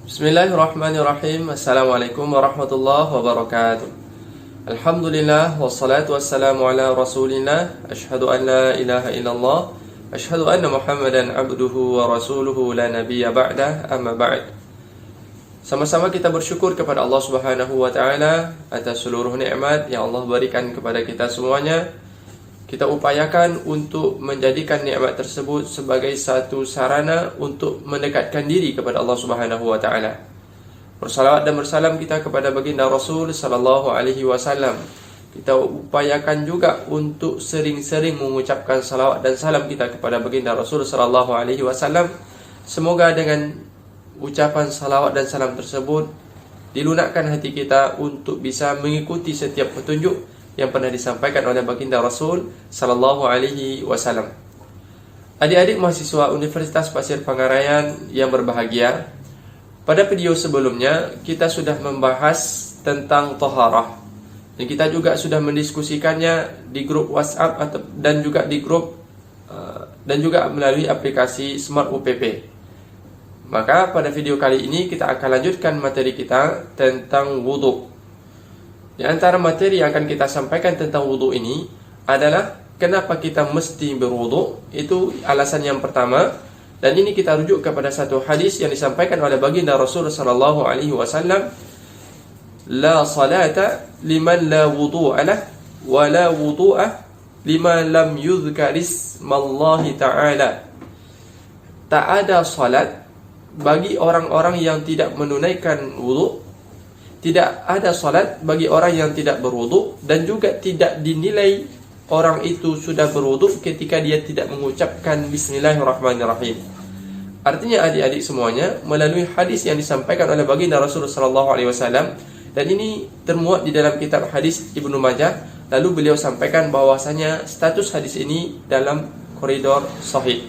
Bismillahirrahmanirrahim. Assalamualaikum warahmatullahi wabarakatuh. Alhamdulillah wassalatu wassalamu ala Rasulillah. Asyhadu an la ilaha illallah, asyhadu anna Muhammadan abduhu wa rasuluhu la nabiyya ba'dah, amma ba'd. Sama-sama kita bersyukur kepada Allah Subhanahu wa taala atas seluruh nikmat yang Allah berikan kepada kita semuanya. Kita upayakan untuk menjadikan nikmat tersebut sebagai satu sarana untuk mendekatkan diri kepada Allah Subhanahu wa taala. Bersalawat dan bersalam kita kepada baginda Rasul sallallahu alaihi wasallam. Kita upayakan juga untuk sering-sering mengucapkan salawat dan salam kita kepada baginda Rasul sallallahu alaihi wasallam. Semoga dengan ucapan salawat dan salam tersebut dilunakkan hati kita untuk bisa mengikuti setiap petunjuk yang pernah disampaikan oleh baginda Rasul sallallahu alaihi wasallam. Adik-adik mahasiswa Universitas Pasir Pangarayan yang berbahagia, pada video sebelumnya kita sudah membahas tentang taharah dan kita juga sudah mendiskusikannya di grup WhatsApp dan juga di grup dan juga melalui aplikasi Smart UPP. Maka pada video kali ini kita akan lanjutkan materi kita tentang wudu. Di antara materi yang akan kita sampaikan tentang wudu ini adalah kenapa kita mesti berwudu. Itu alasan yang pertama, dan ini kita rujuk kepada satu hadis yang disampaikan oleh baginda Rasul sallallahu alaihi wasallam, la salata liman la wudu'a lah wa la wudu'a liman lam yuzkar ismallahi ta'ala. Tak ada salat bagi orang-orang yang tidak menunaikan wudu. Tidak ada salat bagi orang yang tidak berwudu, dan juga tidak dinilai orang itu sudah berwudu ketika dia tidak mengucapkan bismillahirrahmanirrahim. Artinya adik-adik semuanya, melalui hadis yang disampaikan oleh baginda Rasulullah sallallahu alaihi wasallam, dan ini termuat di dalam kitab hadis Ibnu Majah, lalu beliau sampaikan bahwasanya status hadis ini dalam koridor sahih.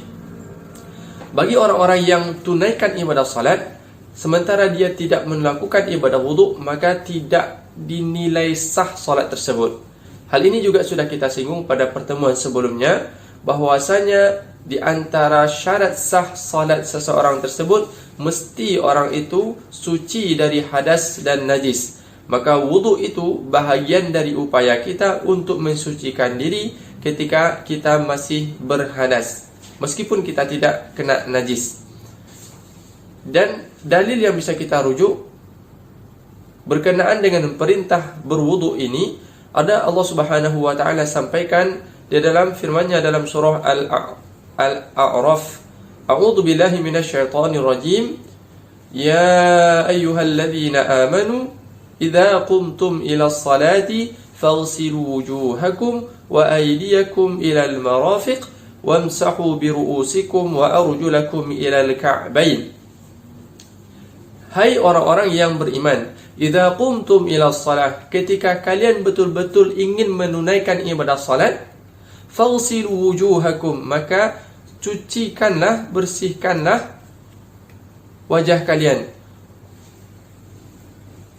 Bagi orang-orang yang tunaikan ibadah salat sementara dia tidak melakukan ibadah wudu, maka tidak dinilai sah salat tersebut. Hal ini juga sudah kita singgung pada pertemuan sebelumnya, bahwasanya di antara syarat sah salat seseorang tersebut mesti orang itu suci dari hadas dan najis. Maka wudu itu bahagian dari upaya kita untuk mensucikan diri ketika kita masih berhadas, meskipun kita tidak kena najis. Dan dalil yang bisa kita rujuk berkenaan dengan perintah berwudu ini ada Allah Subhanahu wa taala sampaikan di dalam firman-Nya dalam surah Al-A'raf, A'udzu billahi minasyaitonir rajim, ya ayyuhalladzina amanu idza qumtum ilas salati faghsilu wujuhakum wa aydiyakum ilal marafiq wamsahu biru'usikum wa arjulakum ilal ka'bayn. Hai orang-orang yang beriman, idza qumtum ila shalah, ketika kalian betul-betul ingin menunaikan ibadah salat, faghsilu wujuhakum, maka cucikanlah, bersihkanlah wajah kalian,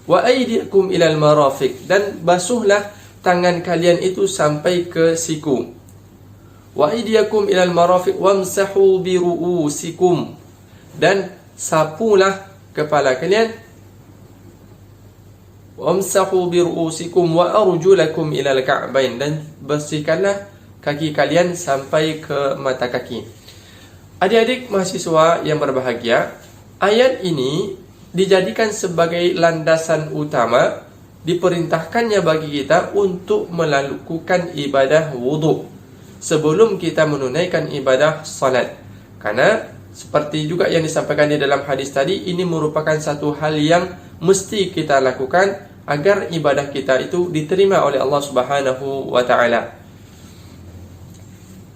wa aydiyakum ilal marafiq, dan basuhlah tangan kalian itu sampai ke siku, wa aydiyakum ilal marafiq wamsahu bi ru'usikum, dan sapulah kepala kalian, wamsahu bi ru'usikum wa arjulakum ilal ka'bain, dan bersihkanlah kaki kalian sampai ke mata kaki. Adik-adik mahasiswa yang berbahagia, ayat ini dijadikan sebagai landasan utama diperintahkannya bagi kita untuk melakukan ibadah wudu sebelum kita menunaikan ibadah salat. Karena seperti juga yang disampaikan di dalam hadis tadi, ini merupakan satu hal yang mesti kita lakukan agar ibadah kita itu diterima oleh Allah Subhanahu wa taala.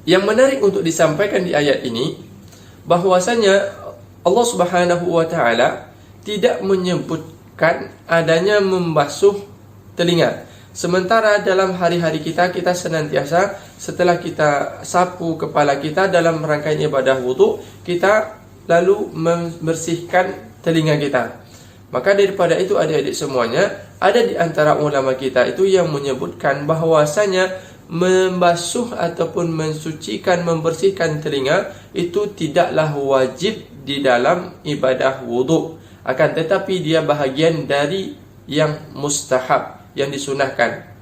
Yang menarik untuk disampaikan di ayat ini, bahwasanya Allah Subhanahu wa taala tidak menyebutkan adanya membasuh telinga. Sementara dalam hari-hari kita senantiasa setelah kita sapu kepala kita dalam rangkaian ibadah wudu, kita lalu membersihkan telinga kita. Maka daripada itu adik-adik semuanya, ada di antara ulama kita itu yang menyebutkan bahwasanya membasuh ataupun mensucikan, membersihkan telinga itu tidaklah wajib di dalam ibadah wudu. Akan tetapi dia bahagian dari yang mustahab, yang disunahkan.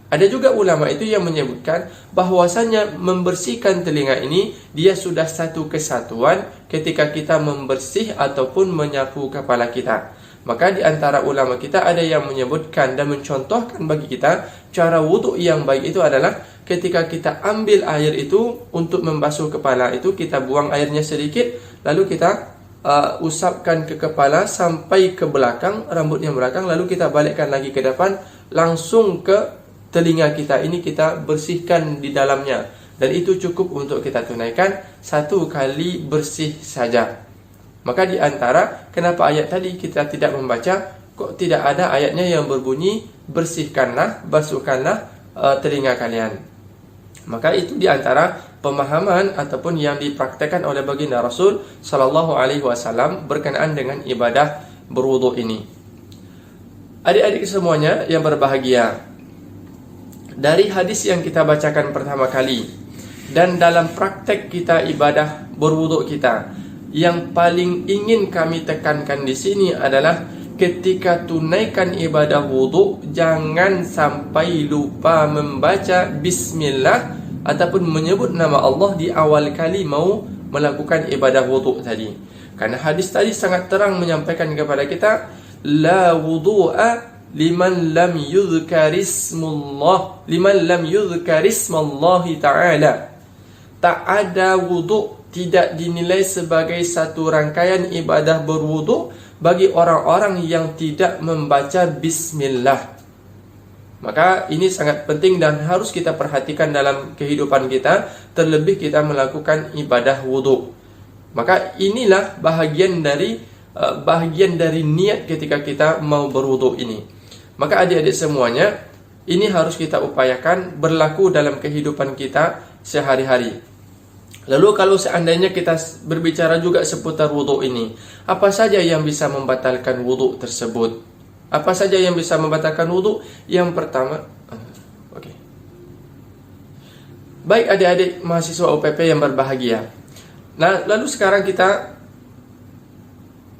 Ada juga ulama itu yang menyebutkan bahwasanya membersihkan telinga ini dia sudah satu kesatuan ketika kita membersih ataupun menyapu kepala kita. Maka di antara ulama kita ada yang menyebutkan dan mencontohkan bagi kita cara wuduk yang baik itu adalah ketika kita ambil air itu untuk membasuh kepala itu, kita buang airnya sedikit, lalu kita usapkan ke kepala sampai ke belakang, rambutnya belakang, lalu kita balikkan lagi ke depan, langsung ke telinga kita ini kita bersihkan di dalamnya. Dan itu cukup untuk kita tunaikan satu kali bersih saja. Maka di antara kenapa ayat tadi kita tidak membaca, kok tidak ada ayatnya yang berbunyi bersihkanlah, basuhkanlah telinga kalian. Maka itu di antara pemahaman ataupun yang dipraktekkan oleh baginda Rasul sallallahu alaihi wasallam berkenaan dengan ibadah berwudu ini. Adik-adik semuanya yang berbahagia, dari hadis yang kita bacakan pertama kali dan dalam praktek kita ibadah berwudu kita, yang paling ingin kami tekankan di sini adalah ketika tunaikan ibadah wudu jangan sampai lupa membaca bismillah ataupun menyebut nama Allah di awal kali mau melakukan ibadah wudu tadi. Karena hadis tadi sangat terang menyampaikan kepada kita, la wudu'a liman lam yuzkar ismullah, liman lam yuzkar ismallahi ta'ala. Tak ada wudu, tidak dinilai sebagai satu rangkaian ibadah berwudu bagi orang-orang yang tidak membaca bismillah. Maka ini sangat penting dan harus kita perhatikan dalam kehidupan kita, terlebih kita melakukan ibadah wudu. Maka inilah bahagian dari niat ketika kita mau berwudu ini. Maka adik-adik semuanya, ini harus kita upayakan berlaku dalam kehidupan kita sehari-hari. Lalu kalau seandainya kita berbicara juga seputar wudu ini, apa saja yang bisa membatalkan wudu tersebut? Apa saja yang bisa membatalkan wudu? Yang pertama, baik adik-adik mahasiswa UPP yang berbahagia. Nah, lalu sekarang kita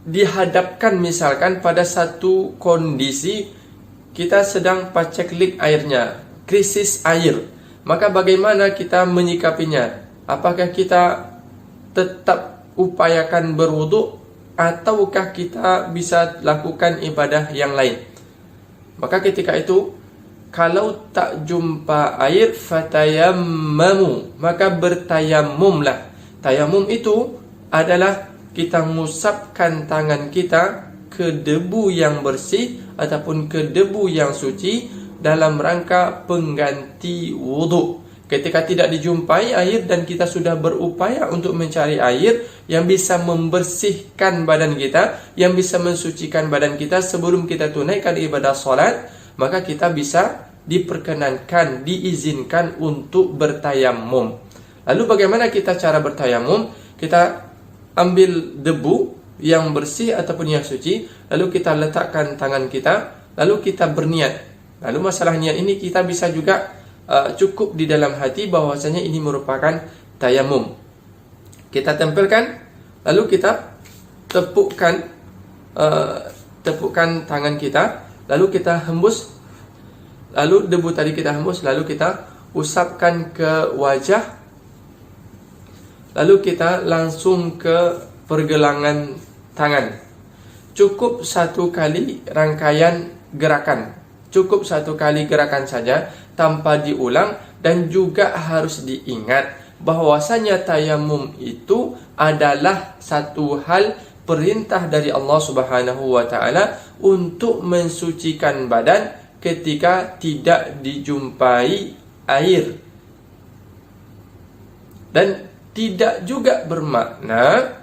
dihadapkan misalkan pada satu kondisi kita sedang paceklik airnya, krisis air. Maka bagaimana kita menyikapinya? Apakah kita tetap upayakan berwudu ataukah kita bisa lakukan ibadah yang lain? Maka ketika itu, kalau tak jumpa air, fatayammamu, maka bertayamumlah. Tayamum itu adalah kita mengusapkan tangan kita ke debu yang bersih ataupun ke debu yang suci dalam rangka pengganti wudu. Ketika tidak dijumpai air dan kita sudah berupaya untuk mencari air yang bisa membersihkan badan kita, yang bisa mensucikan badan kita sebelum kita tunaikan ibadah salat, maka kita bisa diperkenankan, diizinkan untuk bertayamum. Lalu bagaimana kita cara bertayamum? Kita ambil debu yang bersih ataupun yang suci, lalu kita letakkan tangan kita, lalu kita berniat. Lalu masalah niat ini kita bisa juga cukup di dalam hati bahwasanya ini merupakan tayamum. Kita tempelkan, lalu kita tepukkan tangan kita, lalu kita hembus, lalu debu tadi kita hembus, lalu kita usapkan ke wajah, lalu kita langsung ke pergelangan tangan. Cukup satu kali rangkaian gerakan, cukup satu kali gerakan saja tanpa diulang. Dan juga harus diingat bahwasanya tayamum itu adalah satu hal perintah dari Allah Subhanahu wa taala untuk mensucikan badan ketika tidak dijumpai air. Dan tidak juga bermakna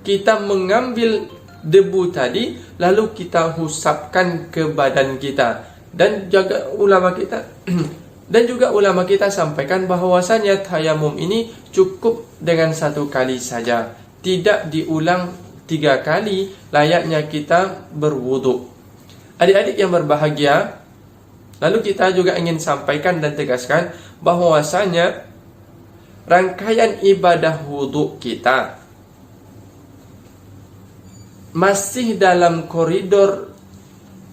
kita mengambil debu tadi lalu kita usapkan ke badan kita. Dan juga ulama kita sampaikan bahwasanya tayamum ini cukup dengan satu kali saja, tidak diulang 3 kali layaknya kita berwudu. Adik-adik yang berbahagia, lalu kita juga ingin sampaikan dan tegaskan bahwasanya rangkaian ibadah wudu kita masih dalam koridor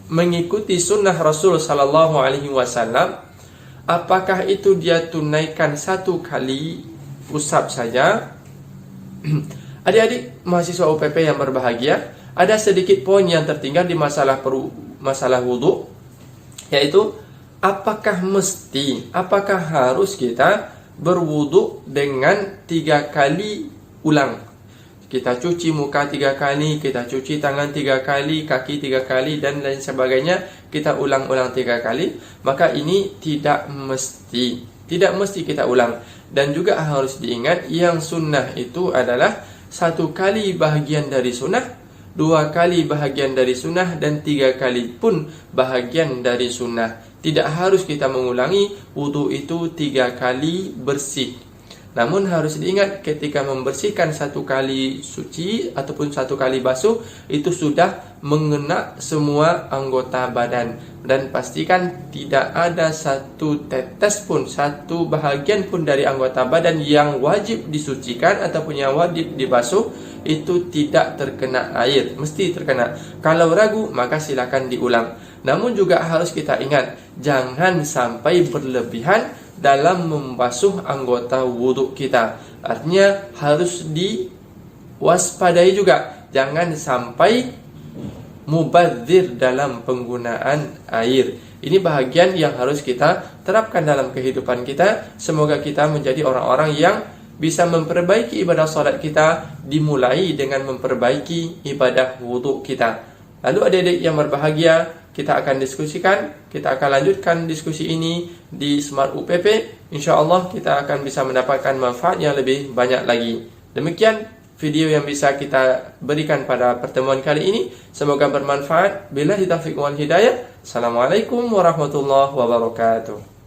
mengikuti sunnah Rasul Sallallahu Alaihi Wasallam, apakah itu dia tunaikan satu kali usap saja? Adik-adik mahasiswa UPP yang berbahagia, ada sedikit poin yang tertinggal di masalah wudhu, yaitu apakah harus kita berwudhu dengan 3 kali ulang? Kita cuci muka 3 kali, kita cuci tangan 3 kali, kaki 3 kali, dan lain sebagainya, kita ulang-ulang 3 kali. Maka ini tidak mesti kita ulang. Dan juga harus diingat, yang sunnah itu adalah 1 kali bahagian dari sunnah, 2 kali bahagian dari sunnah, dan 3 kali pun bahagian dari sunnah. Tidak harus kita mengulangi wudhu itu 3 kali bersih. Namun harus diingat, ketika membersihkan 1 kali suci ataupun 1 kali basuh, itu sudah mengena semua anggota badan. Dan pastikan tidak ada 1 tetes pun, 1 bahagian pun dari anggota badan yang wajib disucikan ataupun yang wajib dibasuh, itu tidak terkena air, mesti terkena. Kalau ragu, maka silakan diulang. Namun juga harus kita ingat, jangan sampai berlebihan dalam membasuh anggota wudhu kita. Artinya harus diwaspadai juga, jangan sampai mubadzir dalam penggunaan air. Ini bahagian yang harus kita terapkan dalam kehidupan kita. Semoga kita menjadi orang-orang yang bisa memperbaiki ibadah salat kita, dimulai dengan memperbaiki ibadah wudhu kita. Lalu adik-adik yang berbahagia, kita akan lanjutkan diskusi ini di Smart UPP. InsyaAllah kita akan bisa mendapatkan manfaat yang lebih banyak lagi. Demikian video yang bisa kita berikan pada pertemuan kali ini. Semoga bermanfaat. Billahi taufiq wal hidayah. Assalamualaikum warahmatullahi wabarakatuh.